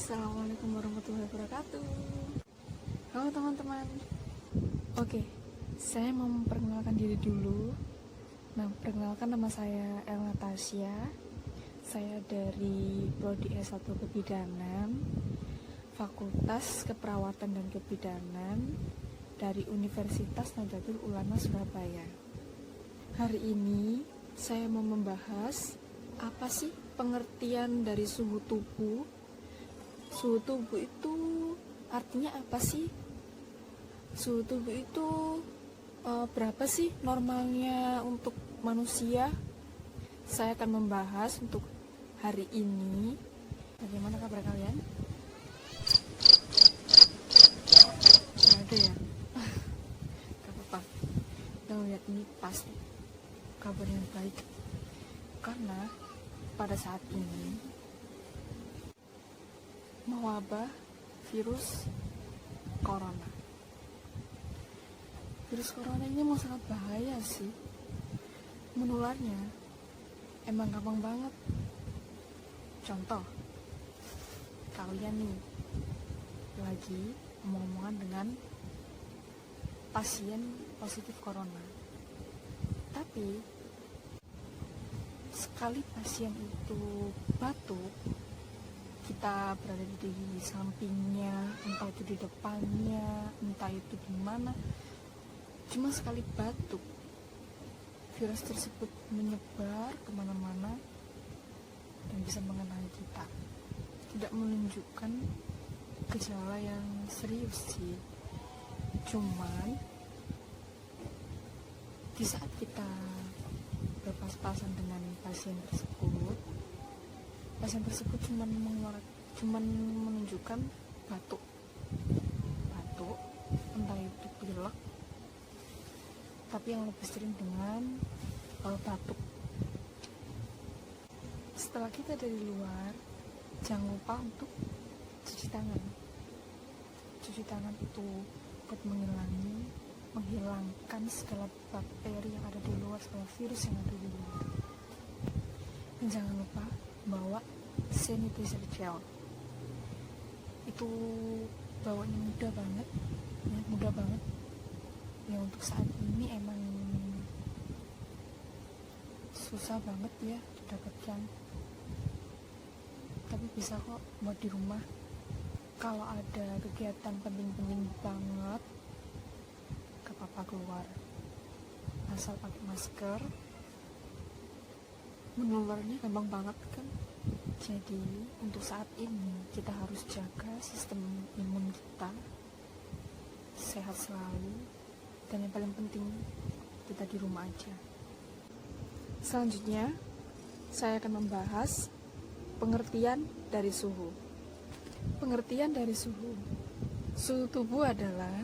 Assalamualaikum warahmatullahi wabarakatuh. Halo teman-teman. Oke, saya mau memperkenalkan diri dulu. Perkenalkan, nama saya Elna Tasya. Saya dari Prodi S1 Kebidanan, Fakultas Keperawatan dan Kebidanan dari Universitas Nahdlatul Ulama Surabaya. Hari ini saya mau membahas apa sih pengertian dari suhu tubuh. Suhu tubuh itu artinya apa sih? Suhu tubuh itu berapa sih normalnya untuk manusia? Saya akan membahas untuk hari ini. Bagaimana kabar kalian? Gak ada ya? Gak apa-apa. Kita lihat ini pasti kabar yang baik. Karena pada saat ini mewabah virus corona. Virus corona ini emang sangat bahaya sih. Menularnya emang gampang banget. Contoh, kalian nih lagi omong-omongan dengan pasien positif corona. Tapi sekali pasien itu batuk, kita berada di sampingnya, entah itu di depannya, entah itu di mana, cuma sekali batuk, virus tersebut menyebar kemana-mana dan bisa mengenai kita. Tidak menunjukkan gejala yang serius sih, cuman di saat kita berpas-pasan dengan pasien tersebut cuman menunjukkan batuk, entah itu pilek, tapi yang lebih sering dengan batuk. Setelah kita dari luar, jangan lupa untuk cuci tangan. Cuci tangan itu buat menghilangkan segala bakteri yang ada di luar, segala virus yang ada di luar. Dan jangan lupa bawa sanitizer gel. Itu bawanya mudah banget ya. Untuk saat ini emang susah banget ya didapatkan, tapi bisa kok buat di rumah. Kalau ada kegiatan penting-penting banget, gak apa-apa keluar, asal pakai masker. Menularnya gampang banget kan. Jadi untuk saat ini kita harus jaga sistem imun kita sehat selalu, dan yang paling penting kita di rumah aja. Selanjutnya saya akan membahas pengertian dari suhu. Pengertian dari suhu. Suhu tubuh adalah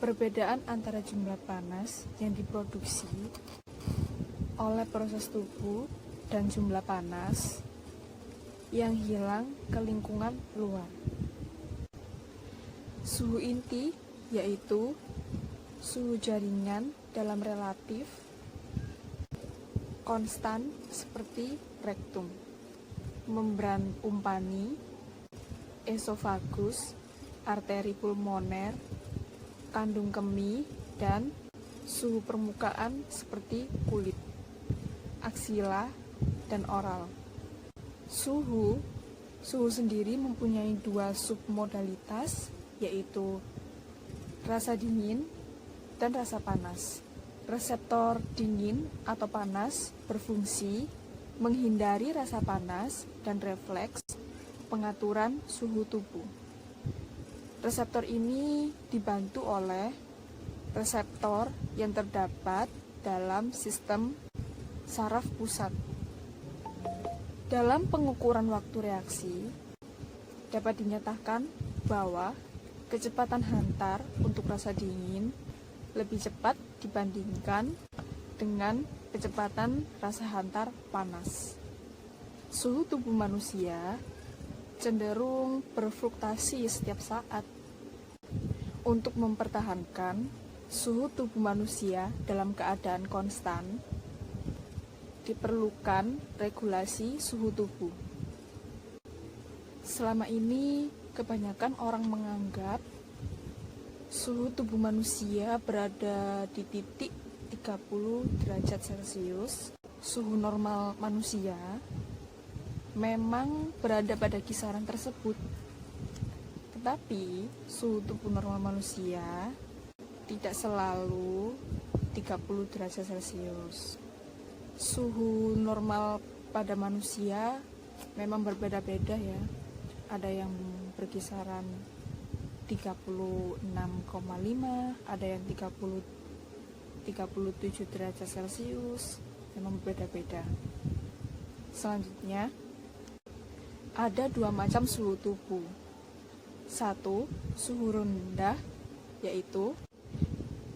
perbedaan antara jumlah panas yang diproduksi oleh proses tubuh dan jumlah panas yang hilang ke lingkungan luar. Suhu inti yaitu suhu jaringan dalam relatif konstan seperti rektum, membran umpani, esofagus, arteri pulmoner, kandung kemih, dan suhu permukaan seperti kulit, aksila, dan oral. Suhu sendiri mempunyai dua submodalitas, yaitu rasa dingin dan rasa panas. Reseptor dingin atau panas berfungsi menghindari rasa panas dan refleks pengaturan suhu tubuh. Reseptor ini dibantu oleh reseptor yang terdapat dalam sistem saraf pusat. Dalam pengukuran waktu reaksi, dapat dinyatakan bahwa kecepatan hantar untuk rasa dingin lebih cepat dibandingkan dengan kecepatan rasa hantar panas. Suhu tubuh manusia cenderung berfluktuasi setiap saat. Untuk mempertahankan suhu tubuh manusia dalam keadaan konstan, diperlukan regulasi suhu tubuh. Selama ini, kebanyakan orang menganggap suhu tubuh manusia berada di titik 30 derajat Celcius. Suhu normal manusia memang berada pada kisaran tersebut. Tetapi, suhu tubuh normal manusia tidak selalu 30 derajat Celcius. Suhu normal pada manusia memang berbeda-beda ya. Ada yang berkisaran 36,5, ada yang 37 derajat Celcius, memang berbeda-beda. Selanjutnya, ada dua macam suhu tubuh. Satu, suhu rendah, yaitu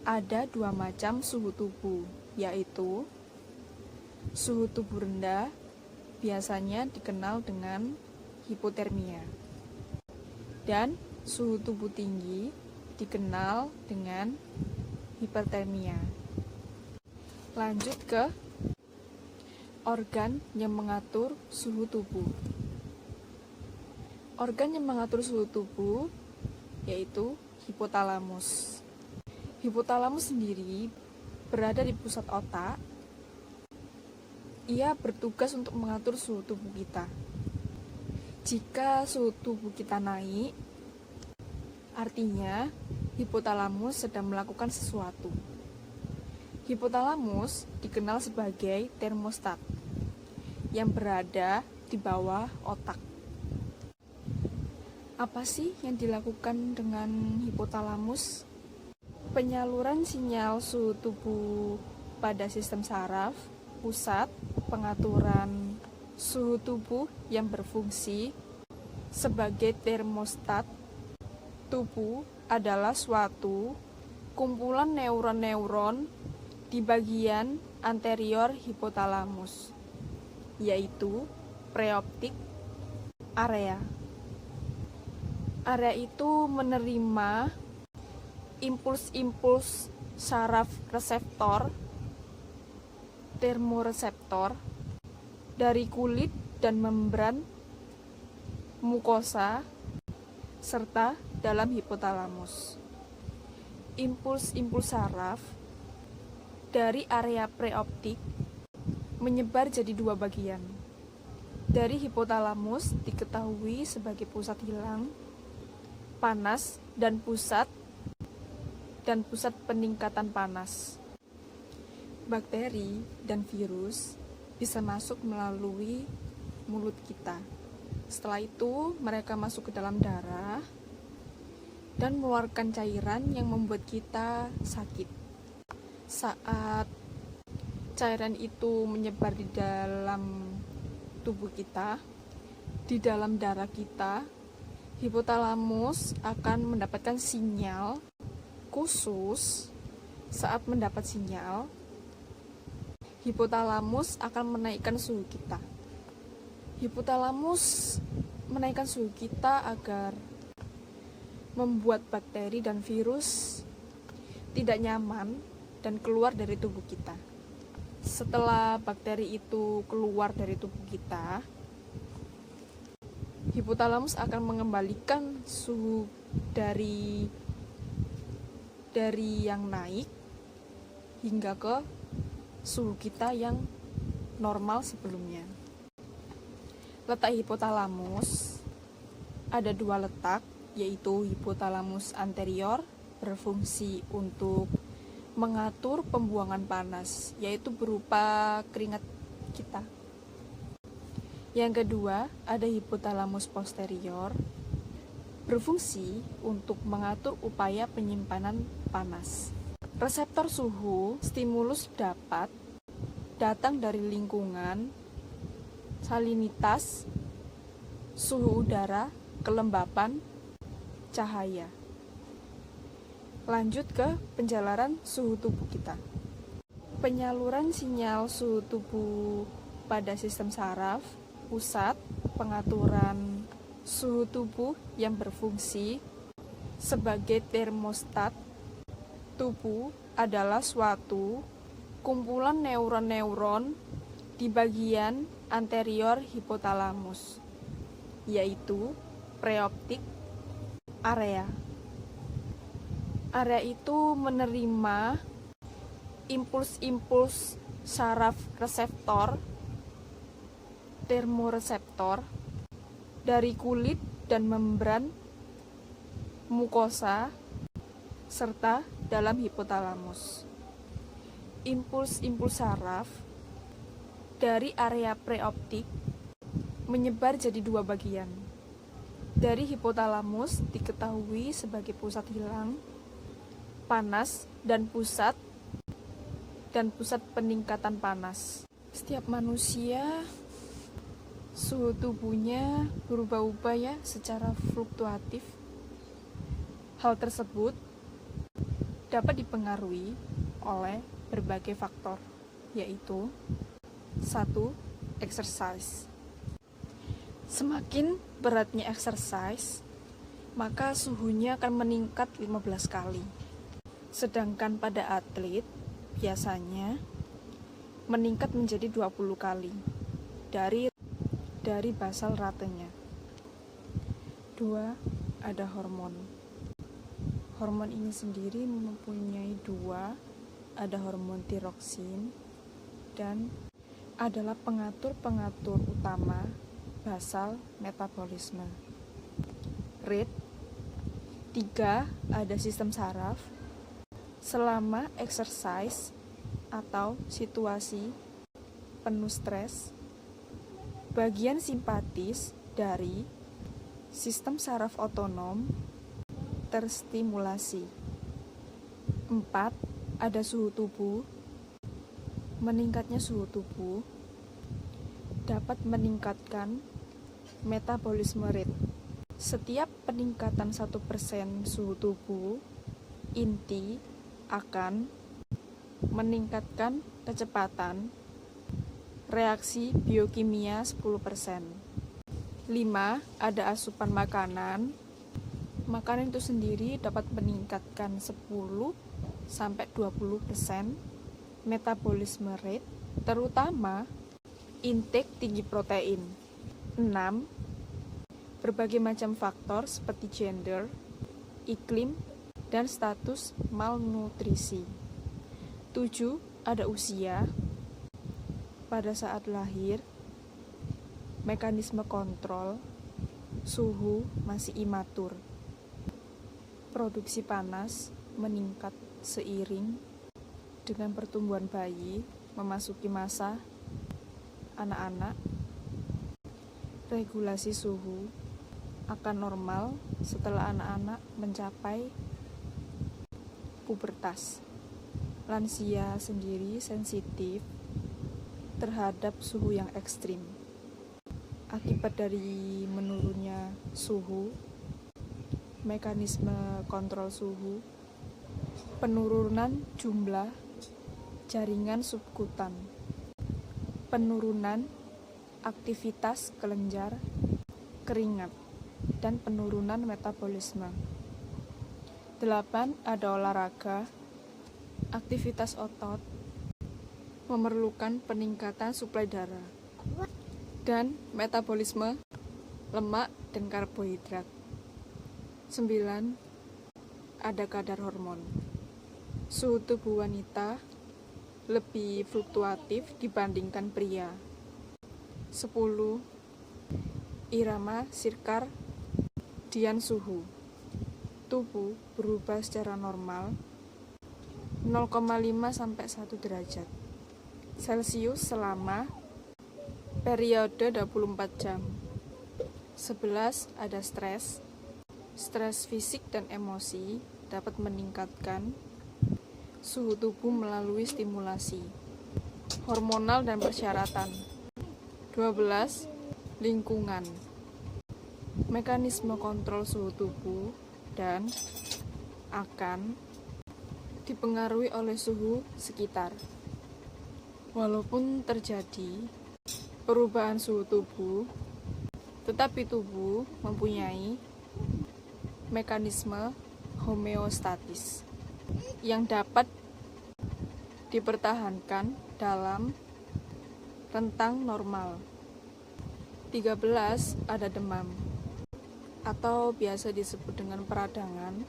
ada dua macam suhu tubuh, yaitu suhu tubuh rendah biasanya dikenal dengan hipotermia, dan suhu tubuh tinggi dikenal dengan hipertermia. Lanjut ke organ yang mengatur suhu tubuh. Organ yang mengatur suhu tubuh yaitu hipotalamus. Hipotalamus sendiri berada di pusat otak. Ia bertugas untuk mengatur suhu tubuh kita. Jika suhu tubuh kita naik, artinya hipotalamus sedang melakukan sesuatu. Hipotalamus dikenal sebagai termostat yang berada di bawah otak. Apa sih yang dilakukan dengan hipotalamus? Penyaluran sinyal suhu tubuh pada sistem saraf, pusat pengaturan suhu tubuh yang berfungsi sebagai termostat tubuh adalah suatu kumpulan neuron-neuron di bagian anterior hipotalamus, yaitu preoptik area. Area itu menerima impuls-impuls saraf reseptor, termoreseptor, dari kulit dan membran mukosa, serta dalam hipotalamus. Impuls-impuls saraf dari area preoptik menyebar jadi dua bagian. Dari hipotalamus diketahui sebagai pusat hilang panas dan pusat peningkatan panas. Bakteri dan virus bisa masuk melalui mulut kita. Setelah itu, mereka masuk ke dalam darah dan mengeluarkan cairan yang membuat kita sakit. Saat cairan itu menyebar di dalam tubuh kita, di dalam darah kita, hipotalamus akan mendapatkan sinyal khusus. Saat mendapat sinyal, hipotalamus akan menaikkan suhu kita. Hipotalamus menaikkan suhu kita agar membuat bakteri dan virus tidak nyaman dan keluar dari tubuh kita. Setelah bakteri itu keluar dari tubuh kita, hipotalamus akan mengembalikan suhu dari yang naik hingga ke suhu kita yang normal sebelumnya. Letak hipotalamus ada dua letak, yaitu hipotalamus anterior berfungsi untuk mengatur pembuangan panas, yaitu berupa keringat kita. Yang kedua, ada hipotalamus posterior berfungsi untuk mengatur upaya penyimpanan panas. Reseptor suhu stimulus dapat datang dari lingkungan, salinitas, suhu udara, kelembapan, cahaya. Lanjut ke penjalaran suhu tubuh kita. Penyaluran sinyal suhu tubuh pada sistem saraf, pusat pengaturan suhu tubuh yang berfungsi sebagai termostat tubuh adalah suatu kumpulan neuron-neuron di bagian anterior hipotalamus, yaitu preoptik area. Area itu menerima impuls-impuls saraf reseptor, termoreseptor dari kulit dan membran mukosa serta dalam hipotalamus. Impuls-impuls saraf dari area preoptik menyebar jadi dua bagian. Dari hipotalamus diketahui sebagai pusat hilang panas dan pusat peningkatan panas. Setiap manusia suhu tubuhnya berubah-ubah ya secara fluktuatif. Hal tersebut dapat dipengaruhi oleh berbagai faktor, yaitu 1. Exercise. Semakin beratnya exercise, maka suhunya akan meningkat 15 kali. Sedangkan pada atlet biasanya meningkat menjadi 20 kali dari basal ratenya. 2. Ada hormon. Hormon ini sendiri mempunyai dua, ada hormon tiroksin dan adalah pengatur-pengatur utama basal metabolisme. Rate. 3. Ada sistem saraf. Selama exercise atau situasi penuh stres, bagian simpatis dari sistem saraf otonom terstimulasi. 4. Ada suhu tubuh. Meningkatnya suhu tubuh dapat meningkatkan metabolisme rate. Setiap peningkatan 1% suhu tubuh inti akan meningkatkan kecepatan reaksi biokimia 10%. 5. Ada asupan makanan. Makanan itu sendiri dapat meningkatkan 10-20% metabolisme rate, terutama intake tinggi protein. 6. Berbagai macam faktor seperti gender, iklim, dan status malnutrisi. 7. Ada usia. Pada saat lahir, mekanisme kontrol suhu masih imatur. Produksi panas meningkat seiring dengan pertumbuhan bayi memasuki masa anak-anak. Regulasi suhu akan normal setelah anak-anak mencapai pubertas. Lansia sendiri sensitif terhadap suhu yang ekstrim. Akibat dari menurunnya suhu, mekanisme kontrol suhu, penurunan jumlah jaringan subkutan, penurunan aktivitas kelenjar, keringat, dan penurunan metabolisme. 8. Ada olahraga. Aktivitas otot memerlukan peningkatan suplai darah dan metabolisme lemak dan karbohidrat. 9. Ada kadar hormon. Suhu tubuh wanita lebih fluktuatif dibandingkan pria. 10. Irama sirkadian suhu. Tubuh berubah secara normal 0,5 sampai 1 derajat Celcius selama periode 24 jam. 11. Ada stres. Stres fisik dan emosi dapat meningkatkan suhu tubuh melalui stimulasi hormonal dan persyaratan. 12. Lingkungan. Mekanisme kontrol suhu tubuh dan akan dipengaruhi oleh suhu sekitar. Walaupun terjadi perubahan suhu tubuh, tetapi tubuh mempunyai mekanisme homeostatis yang dapat dipertahankan dalam rentang normal. 13. Ada demam. atau biasa disebut dengan peradangan.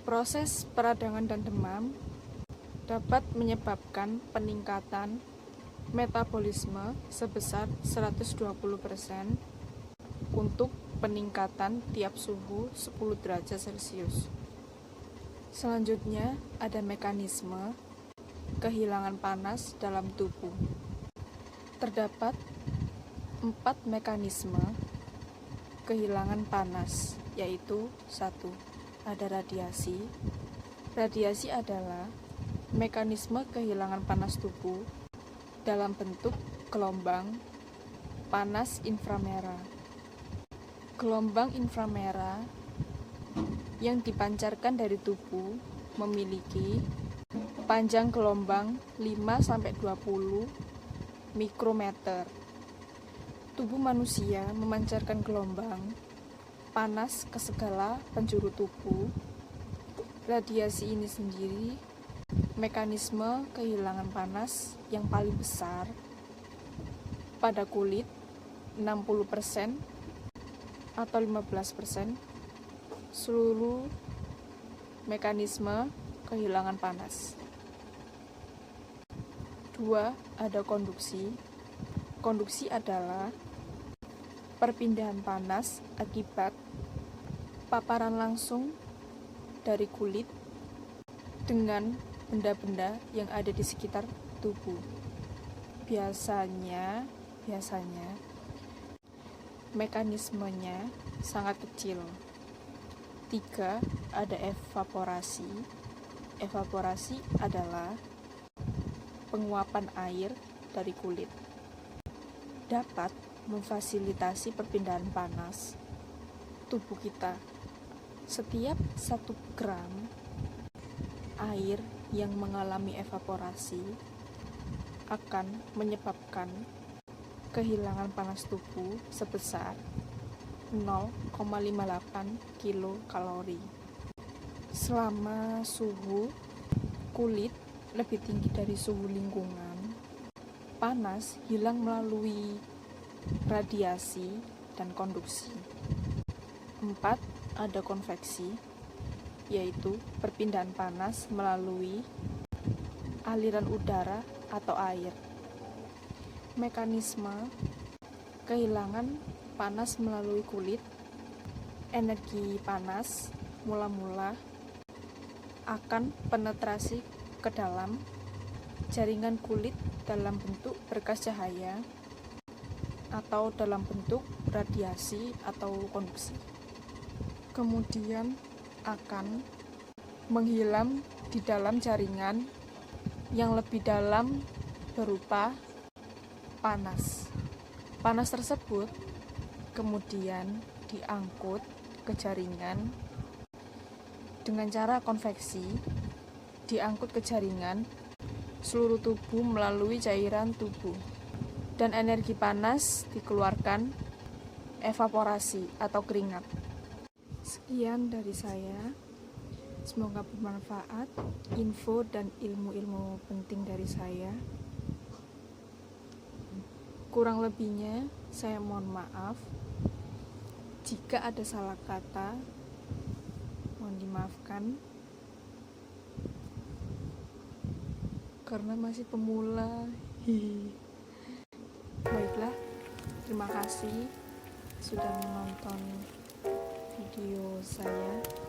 Proses peradangan dan demam dapat menyebabkan peningkatan metabolisme sebesar 120% untuk peningkatan tiap suhu 10 derajat Celcius. Selanjutnya ada mekanisme kehilangan panas dalam tubuh. Terdapat 4 mekanisme kehilangan panas, yaitu 1. Ada radiasi. Radiasi adalah mekanisme kehilangan panas tubuh dalam bentuk gelombang panas inframerah. Gelombang inframerah yang dipancarkan dari tubuh memiliki panjang gelombang 5-20 mikrometer. Tubuh manusia memancarkan gelombang panas ke segala penjuru tubuh. Radiasi ini sendiri mekanisme kehilangan panas yang paling besar. Pada kulit 60% atau 15% seluruh mekanisme kehilangan panas. 2. Ada konduksi. Konduksi adalah perpindahan panas akibat paparan langsung dari kulit dengan benda-benda yang ada di sekitar tubuh. Biasanya mekanismenya sangat kecil. 3. Ada evaporasi. Evaporasi adalah penguapan air dari kulit. Dapat memfasilitasi perpindahan panas tubuh kita. Setiap 1 gram air yang mengalami evaporasi akan menyebabkan kehilangan panas tubuh sebesar 0,58 kilokalori. Selama suhu kulit lebih tinggi dari suhu lingkungan, panas hilang melalui radiasi dan konduksi. 4. Ada konveksi, yaitu perpindahan panas melalui aliran udara atau air. Mekanisme kehilangan panas melalui kulit. Energi panas mula-mula akan penetrasi ke dalam jaringan kulit dalam bentuk berkas cahaya atau dalam bentuk radiasi atau konduksi. Kemudian akan menghilang di dalam jaringan yang lebih dalam berupa panas. Panas tersebut kemudian diangkut ke jaringan dengan cara konveksi, diangkut ke jaringan seluruh tubuh melalui cairan tubuh, dan energi panas dikeluarkan evaporasi atau keringat. Sekian dari saya, semoga bermanfaat info dan ilmu-ilmu penting dari saya. Kurang lebihnya saya mohon maaf. Jika ada salah kata, mohon dimaafkan karena masih pemula. Baiklah, terima kasih sudah menonton video saya.